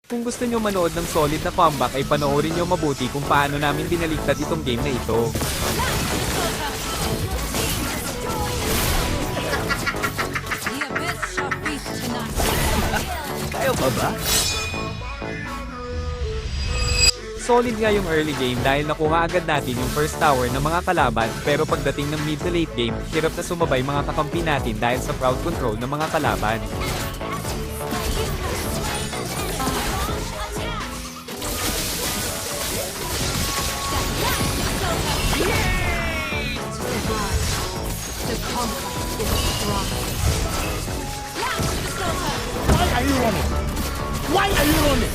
Kung gusto nyo manood ng solid na comeback ay panoorin nyo mabuti kung paano namin binaligtad itong game na ito. Kaya pa ba? Solid nga yung early game dahil nakuha agad natin yung first tower ng mga kalaban, pero pagdating ng mid to late game, hirap na sumabay mga kakampi natin dahil sa crowd control ng mga kalaban. Why are you running? Why are you running?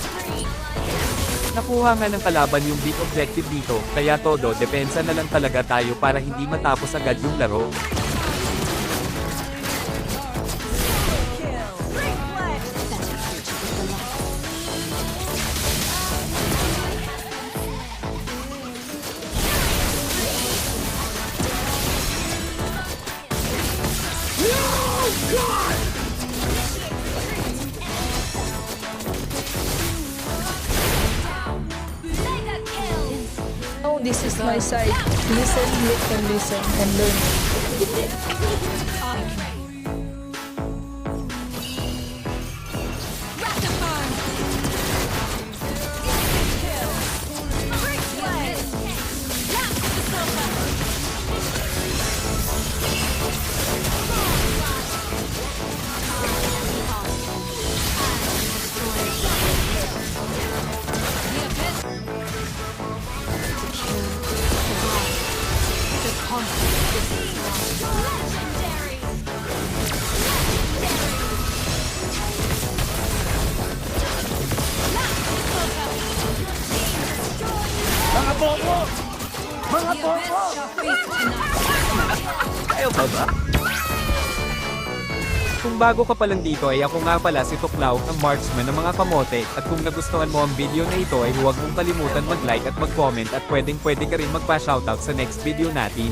Nakuha nga ng kalaban yung big objective dito, kaya todo depensa na lang talaga tayo para hindi matapos agad yung laro. Oh, this is my side. Listen, look, and listen, and learn. Mga bobo! Mga bobo! Kaya pa ba? Kung bago ka pa lang dito ay ako nga pala si Tuklaw, ang marksman ng mga kamote, at kung nagustuhan mo ang video na ito ay huwag mong kalimutan mag-like at mag-comment at pwedeng pwede ka rin magpa-shoutout sa next video natin.